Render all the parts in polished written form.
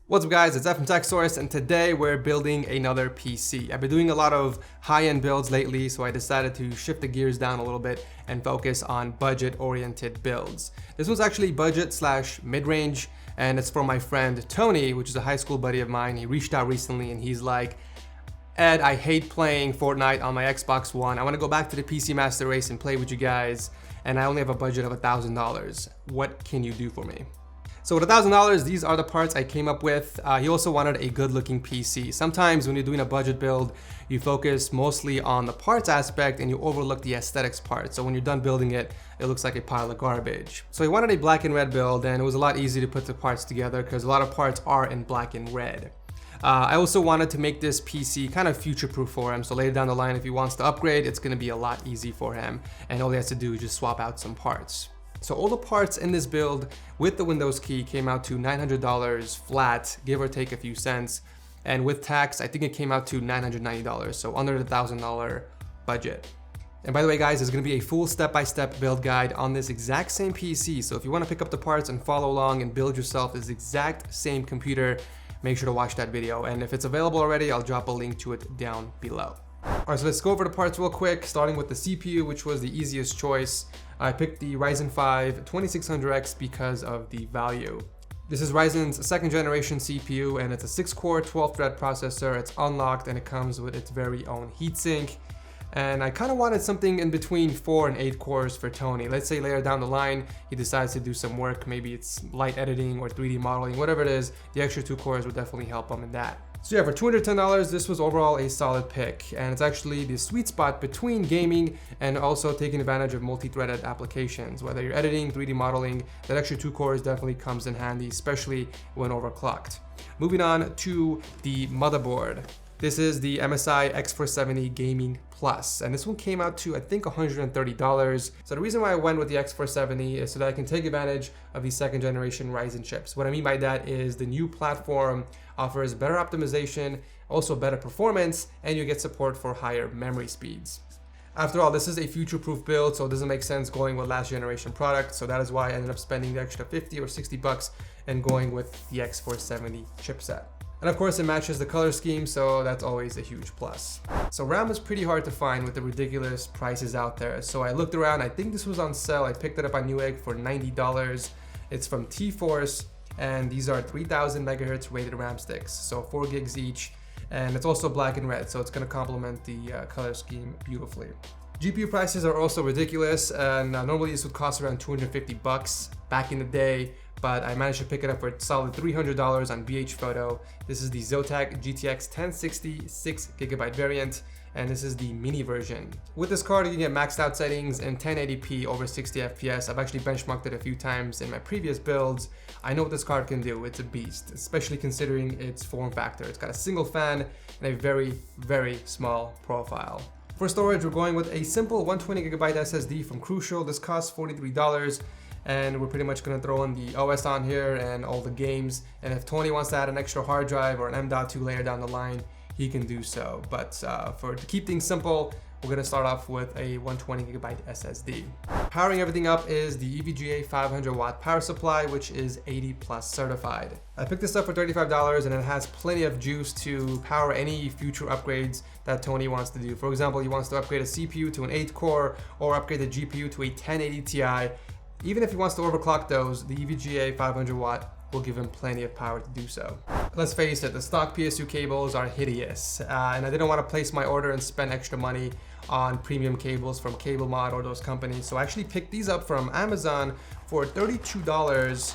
What's up guys, it's F from TechSource, and today we're building another PC. I've been doing a lot of high-end builds lately, so I decided to shift the gears down a little bit and focus on budget-oriented builds. This one's actually budget slash mid-range, and it's from my friend Tony, which is a high school buddy of mine. He reached out recently and he's like, Ed, I hate playing Fortnite on my Xbox One. I want to go back to the PC Master Race and play with you guys, and I only have a budget of $1,000. What can you do for me? So with $1,000, these are the parts I came up with. He also wanted a good looking PC. Sometimes when you're doing a budget build, you focus mostly on the parts aspect and you overlook the aesthetics part. So when you're done building it, it looks like a pile of garbage. So he wanted a black and red build, and it was a lot easier to put the parts together because a lot of parts are in black and red. I also wanted to make this PC kind of future-proof for him, so later down the line if he wants to upgrade, it's going to be a lot easy for him, and all he has to do is just swap out some parts. So all the parts in this build with the Windows key came out to $900 flat, give or take a few cents, and with tax I think it came out to $990, so under the $1,000 budget. And by the way guys, there's going to be a full step-by-step build guide on this exact same PC, so if you want to pick up the parts and follow along and build yourself this exact same computer, make sure to watch that video, and if it's available already, I'll drop a link to it down below. Alright, so let's go over the parts real quick, starting with the CPU, which was the easiest choice. I picked the Ryzen 5 2600X because of the value. This is Ryzen's second generation CPU, and it's a 6-core 12-thread processor. It's unlocked and it comes with its very own heatsink. And I kind of wanted something in between 4 and 8 cores for Tony. Let's say later down the line, he decides to do some work, maybe it's light editing or 3D modeling, whatever it is, the extra 2 cores would definitely help him in that. So yeah, for $210, this was overall a solid pick, and it's actually the sweet spot between gaming and also taking advantage of multi-threaded applications. Whether you're editing, 3D modeling, that extra 2 cores definitely comes in handy, especially when overclocked. Moving on to the motherboard. This is the MSI X470 Gaming Plus, and this one came out to I think $130. So the reason why I went with the X470 is so that I can take advantage of the second generation Ryzen chips. What I mean by that is the new platform offers better optimization, also better performance, and you get support for higher memory speeds. After all, this is a future-proof build, so it doesn't make sense going with last generation product, so that is why I ended up spending the extra 50 or 60 bucks and going with the X470 chipset. And of course it matches the color scheme, so that's always a huge plus. So RAM is pretty hard to find with the ridiculous prices out there. So I looked around, I think this was on sale. I picked it up on Newegg for $90. It's from T-Force, and these are 3000 megahertz rated RAM sticks, so 4 gigs each. And it's also black and red, so it's gonna complement the color scheme beautifully. GPU prices are also ridiculous, and normally this would cost around 250 bucks back in the day, but I managed to pick it up for a solid $300 on BH Photo. This is the Zotac GTX 1060 6GB variant, and this is the mini version. With this card, you can get maxed out settings in 1080p over 60 FPS. I've actually benchmarked it a few times in my previous builds. I know what this card can do. It's a beast, especially considering its form factor. It's got a single fan and a very, very small profile. For storage, we're going with a simple 120GB SSD from Crucial. This costs $43. And we're pretty much gonna throw in the OS on here and all the games. And if Tony wants to add an extra hard drive or an M.2 layer down the line, he can do so. But to keep things simple, we're gonna start off with a 120GB SSD. Powering everything up is the EVGA 500 watt power supply, which is 80 plus certified. I picked this up for $35, and it has plenty of juice to power any future upgrades that Tony wants to do. For example, he wants to upgrade a CPU to an 8 core or upgrade the GPU to a 1080 Ti. Even if he wants to overclock those, the EVGA 500 watt will give him plenty of power to do so. Let's face it, the stock PSU cables are hideous, and I didn't want to place my order and spend extra money on premium cables from CableMod or those companies, so I actually picked these up from Amazon for $32.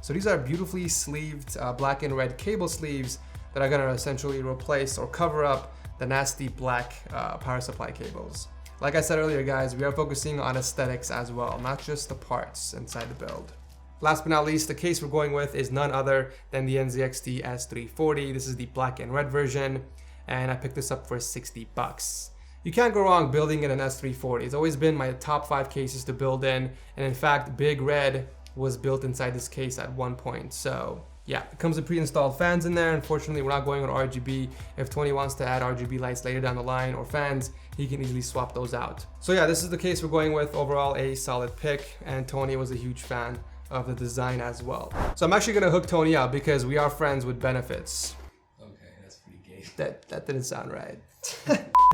So these are beautifully sleeved black and red cable sleeves that are going to essentially replace or cover up the nasty black power supply cables. Like I said earlier guys, we are focusing on aesthetics as well, not just the parts inside the build. Last but not least, the case we're going with is none other than the NZXT S340. This is the black and red version, and I picked this up for 60 bucks. You can't go wrong building in an S340. It's always been my top 5 cases to build in, and in fact, Big Red was built inside this case at one point, so yeah, it comes with pre-installed fans in there. Unfortunately, we're not going with RGB. If Tony wants to add RGB lights later down the line or fans, he can easily swap those out. So yeah, this is the case we're going with. Overall, a solid pick, and Tony was a huge fan of the design as well. So I'm actually gonna hook Tony up because we are friends with benefits. Okay, that's pretty gay. That didn't sound right.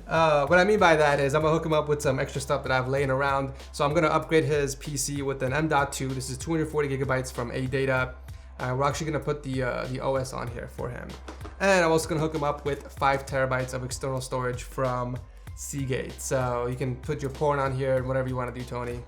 What I mean by that is I'm gonna hook him up with some extra stuff that I have laying around. So I'm gonna upgrade his PC with an M.2. This is 240 gigabytes from ADATA. We're actually gonna put the OS on here for him. And I'm also gonna hook him up with 5 terabytes of external storage from Seagate. So you can put your porn on here and whatever you wanna do, Tony.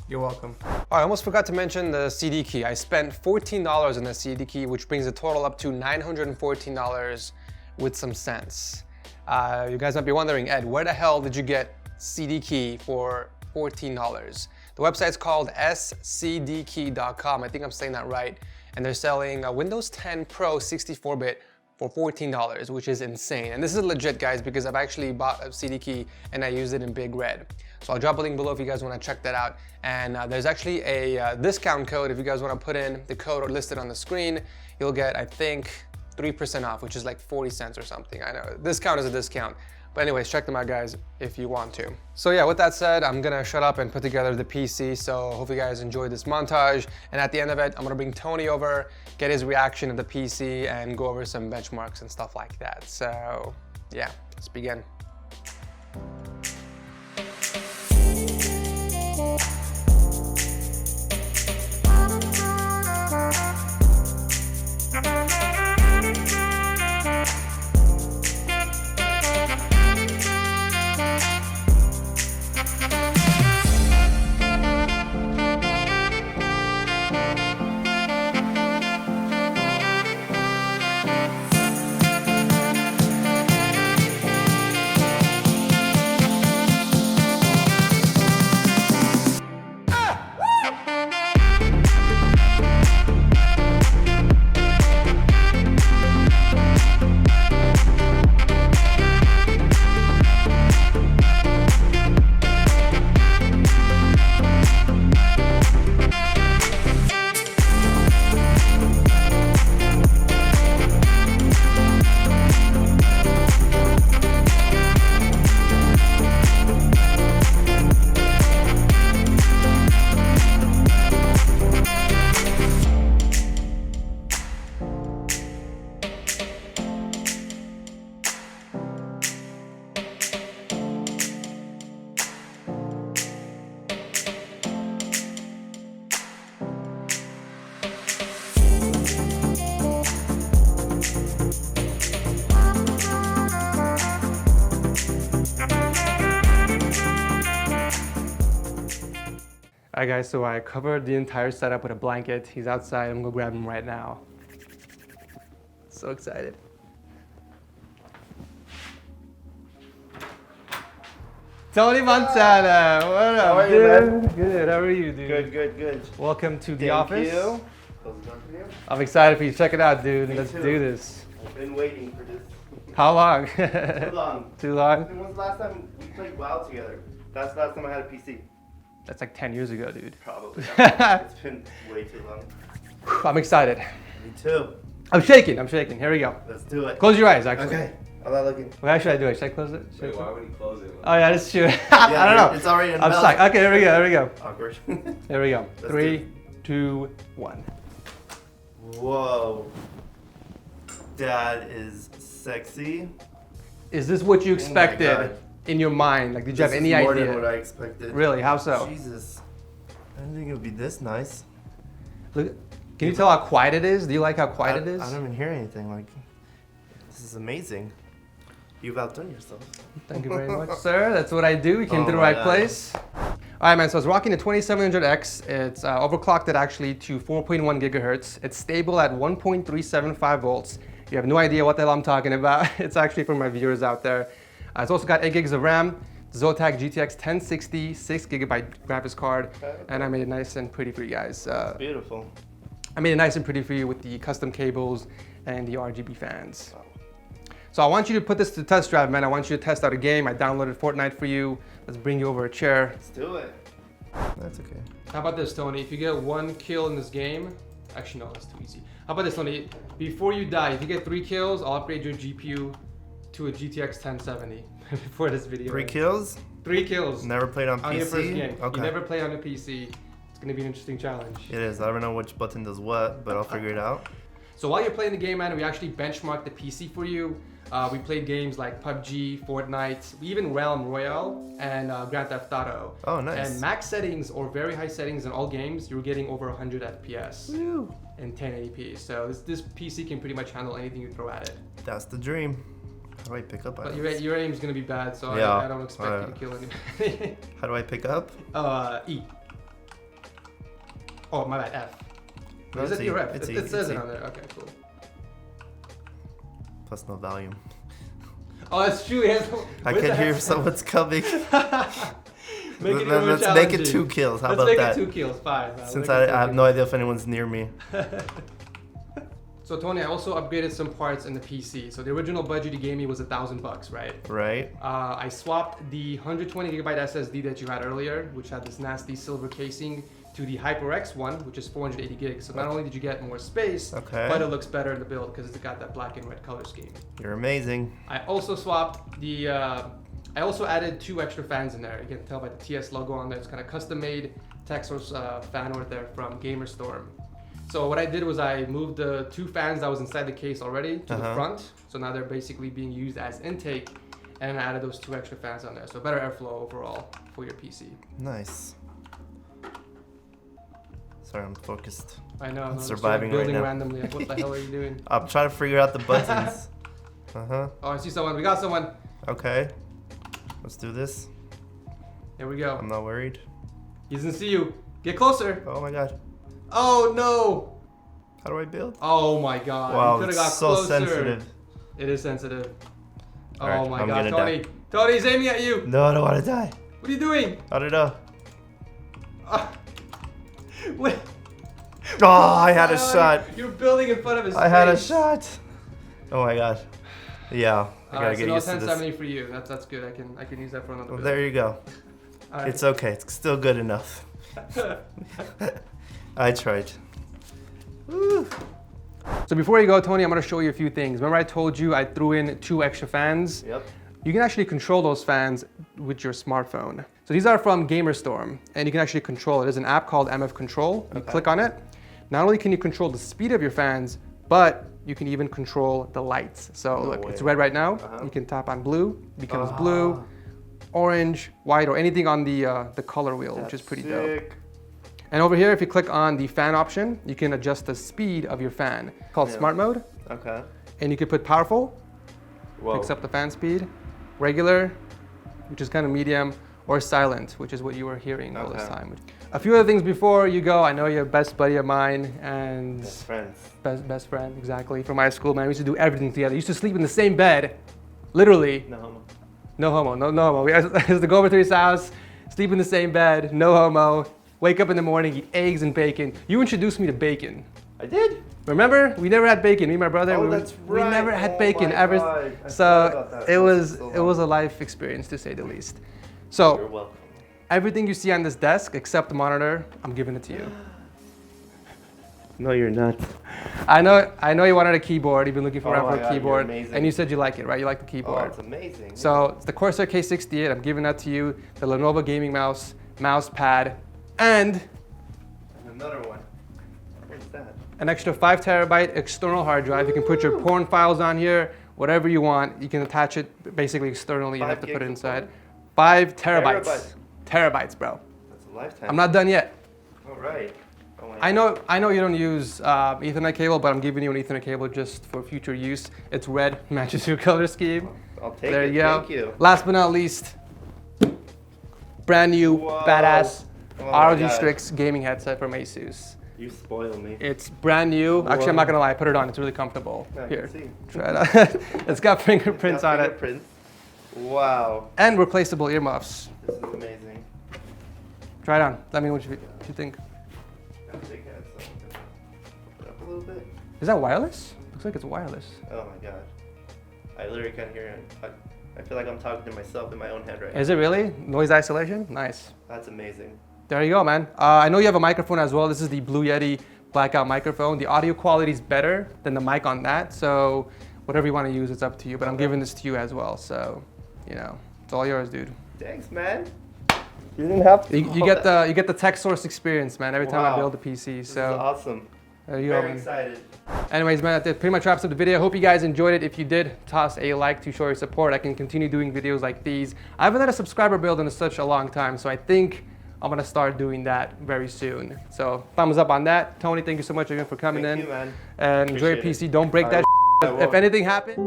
You're welcome. I almost forgot to mention the CD key. I spent $14 on the CD key, which brings the total up to $914 with some cents. You guys might be wondering, Ed, where the hell did you get CD key for $14? The website's called scdkey.com. I think I'm saying that right. And they're selling a Windows 10 Pro 64-bit for $14, which is insane. And this is legit, guys, because I've actually bought a CD key and I used it in Big Red. So I'll drop a link below if you guys want to check that out. And there's actually a discount code if you guys want to put in the code listed on the screen. You'll get, I think, 3% off, which is like 40 cents or something. I know, discount is a discount. But anyways, check them out, guys, if you want to. So yeah, with that said, I'm gonna shut up and put together the PC. So hope you guys enjoyed this montage. And at the end of it, I'm gonna bring Tony over, get his reaction of the PC, and go over some benchmarks and stuff like that. So yeah, let's begin. All right, guys, so I covered the entire setup with a blanket. He's outside. I'm gonna go grab him right now. So excited. Tony Montana, what up, How are you, dude? man? Good, how are you, dude? Good. Welcome to the Thank office. you. Close the door for you. I'm excited for you. Check it out, dude. Me Let's too. do this. I've been waiting for this How long? too long. Too long? When was the last time we played WoW together? That's the last time I had a PC. That's like 10 years ago, dude. Probably. It's been way too long. I'm excited. Me too. I'm shaking. Here we go. Let's do it. Close your eyes, actually. Okay. I'm not looking. Well, how should I do it? Should I close it? Wait, why would he close it? Oh yeah, that's true. I don't know. It's already in I'm melt. stuck. Okay, here we go. Awkward. Here we go. Let's 3, 2, 1. Whoa. That is sexy. Is this what you expected God. in your mind? Like, did you have This any is more idea? than what I expected. Really? How so? Jesus. I didn't think it would be this nice. Look, can you tell how quiet it is? Do you like how quiet it is? I don't even hear anything. Like, this is amazing. You've outdone yourself. Thank you very much, sir. That's what I do. You came Oh to the my right God. place. All right, man. So I was rocking the 2700X. It's overclocked it actually to 4.1 gigahertz. It's stable at 1.375 volts. You have no idea what the hell I'm talking about. It's actually for my viewers out there. It's also got 8 gigs of RAM. Zotac GTX 1060, 6 gigabyte graphics card, and I made it nice and pretty for you guys. Beautiful. I made it nice and pretty for you with the custom cables and the RGB fans. So I want you to put this to test drive, man. I want you to test out a game. I downloaded Fortnite for you. Let's bring you over a chair. Let's do it. That's okay. How about this, Tony? If you get 1 kill in this game, actually no, that's too easy. How about this, Tony? Before you die, if you get 3 kills, I'll upgrade your GPU to a GTX 1070 before this video. 3 kills? 3 kills. Never played on On your PC? first game. Okay. You never play on a PC. It's gonna be an interesting challenge. It is. I don't know which button does what, but I'll figure it out. So while you're playing the game, man, we actually benchmarked the PC for you. We played games like PUBG, Fortnite, even Realm Royale, and Grand Theft Auto. Oh, nice. And max settings or very high settings in all games, you were getting over 100 FPS Woo. in 1080p. So this PC can pretty much handle anything you throw at it. That's the dream. How do I pick up But items? your aim's gonna be bad, so Yeah. I don't expect you to kill anybody. How do I pick up? E. Oh, my bad, F. No, Is it's it E. your F? It's E. It says It's it E. on there. Okay, cool. Plus no volume. Oh, that's true. He has no, I with can the hear headset. someone's coming. Let's Let's make it 2 kills. How Let's about make that? it 2 kills. Fine. Since I have no idea if anyone's near me. So Tony, I also upgraded some parts in the PC. So the original budget you gave me was $1,000, right? Right? I swapped the 120 gigabyte SSD that you had earlier, which had this nasty silver casing, to the HyperX one, which is 480 gigs. So not only did you get more space, Okay. but it looks better in the build because it's got that black and red color scheme. You're amazing. I also swapped the, I also added 2 extra fans in there. You can tell by the TS logo on there. It's kind of custom made Texas fan art there from Gamerstorm. So what I did was I moved the 2 fans that was inside the case already to the front. So now they're basically being used as intake, and I added those 2 extra fans on there. So better airflow overall for your PC. Nice. Sorry, I'm focused. I know. I'm surviving right building now. randomly. Like, what the hell are you doing? I'm trying to figure out the buttons. Uh-huh. Oh, I see someone. We got someone. Okay. Let's do this. Here we go. I'm not worried. He doesn't see you. Get closer. Oh my god. Oh no. How do I build? Oh my god. Wow, You could have it's got so closer. sensitive. It is sensitive. Oh Alright, my I'm god, gonna Tony. die. Tony's aiming at you. No, I don't want to die. What are you doing? I don't know. What? Oh, I had a Oh, shot. You're building in front of his I had a face. shot. Oh my god. Yeah, I gotta Alright, get so no used to this. 1070 for you. That's good. I can use that for another Well, build. there you go. Alright. It's okay. It's still good enough. I tried. Woo. So before you go, Tony, I'm gonna show you a few things. Remember I told you I threw in 2 extra fans? Yep. You can actually control those fans with your smartphone. So these are from Gamerstorm, and you can actually control it. There's an app called MF Control. You click on it. Not only can you control the speed of your fans, but you can even control the lights. So look, it's red right now. You can tap on blue, it becomes blue, orange, white, or anything on the color wheel, which is pretty dope. And over here, if you click on the fan option, you can adjust the speed of your fan. It's called Smart Mode. Okay. And you can put powerful, Whoa. picks up the fan speed, regular, which is kind of medium, or silent, which is what you were hearing all this time. A few other things before you go. I know you're a best buddy of mine and Best friends. best friend, exactly, from high school, man. We used to do everything together. We used to sleep in the same bed, literally. No homo. No homo, no homo. We used to go over to his house, sleep in the same bed, no homo. Wake up in the morning, eat eggs and bacon. You introduced me to bacon. I did? Remember? We never had bacon. Me and my brother. Oh, we that's right. We never had Oh bacon my ever. God. I forgot So about that. it That was so it was a life experience to say the least. You're So welcome. everything you see on this desk, except the monitor, I'm giving it to you. No, you're not. I know you wanted a keyboard. You've been looking Oh for my a God, you're keyboard, amazing. and you said you like it, right? You like the Oh, keyboard. it's amazing. So it's the Corsair K68. I'm giving that to you. The Lenovo gaming mouse, mouse pad, and And another one. What's that? an extra 5 terabyte external hard drive. You can put your porn files on here, whatever you want. You can attach it basically externally. You don't have to 5 put it gigs of inside. porn? 5 terabytes. Terabyte. Terabytes, bro. That's a lifetime. I'm not done yet. All right. Oh, I know you don't use Ethernet cable, but I'm giving you an Ethernet cable just for future use. It's red, matches your color scheme. I'll take There it. you go. Thank you. Last but not least, brand new, Whoa. badass Oh my ROG God. Strix gaming headset from Asus. You spoil me. It's brand new. Actually, I'm Whoa. not gonna lie. I put it on. It's really comfortable. I can Here, see. try it out. It's got fingerprints It's got on it fingerprints. Wow. and replaceable earmuffs. This is amazing. Try it on. Let me know what you think. I think I have something. Put it up a little bit. Is that wireless? Looks like it's wireless. Oh my god. I literally can't hear it. I feel like I'm talking to myself in my own head right now. Is it really? Noise isolation? Nice. That's amazing. There you go, man. I know you have a microphone as well. This is the Blue Yeti blackout microphone. The audio quality is better than the mic on that. So whatever you want to use, it's up to you. But I'm giving this to you as well. So, you know, it's all yours, dude. Thanks, man. You didn't have to. You get the TechSource experience, man. Every time I Wow. build a PC. This is So awesome. there you go, Very man. excited. Anyways, man, that pretty much wraps up the video. Hope you guys enjoyed it. If you did, toss a like to show your support. I can continue doing videos like these. I haven't had a subscriber build in such a long time, so I think I'm gonna start doing that very soon. So thumbs up on that. Tony, thank you so much again for coming Thank in. you, man. And enjoy your Appreciate PC. Don't break that. I If won't. anything happens,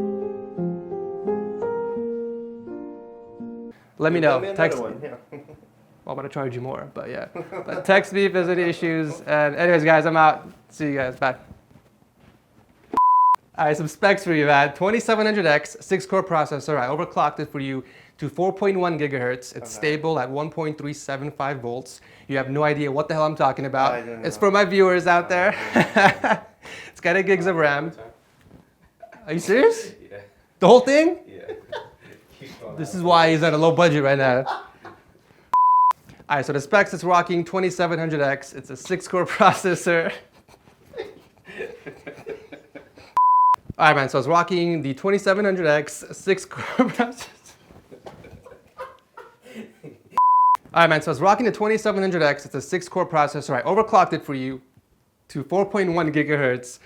let me know. Send me Text another me. one. Yeah. Well, I'm gonna charge you more, but yeah. But text me if there's any issues. And anyways, guys, I'm out. See you guys. Bye. All right, some specs for you, man. 2700X, 6-core processor. I overclocked it for you to 4.1 gigahertz. It's stable at 1.375 volts. You have no idea what the hell I'm talking about. I don't know. It's for my viewers out there. It's got 8 gigs of RAM. Are you serious? Yeah. The whole thing? Yeah. Keep going This out. is why he's at a low budget right now. All right, so the specs, it's rocking 2700X. It's a 6-core processor. All right, man, so it's rocking the 2700X 6-core processor. All right, man, so it's rocking the 2700X. It's a 6-core processor. I overclocked it for you to 4.1 gigahertz.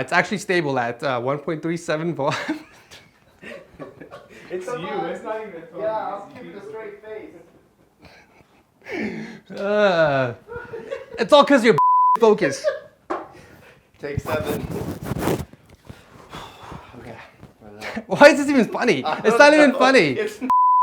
It's actually stable at 1.37 volts. It's you. It's not even. a straight face. It's all because you're focused. Take 7. Why is this even funny? It's not even funny. It's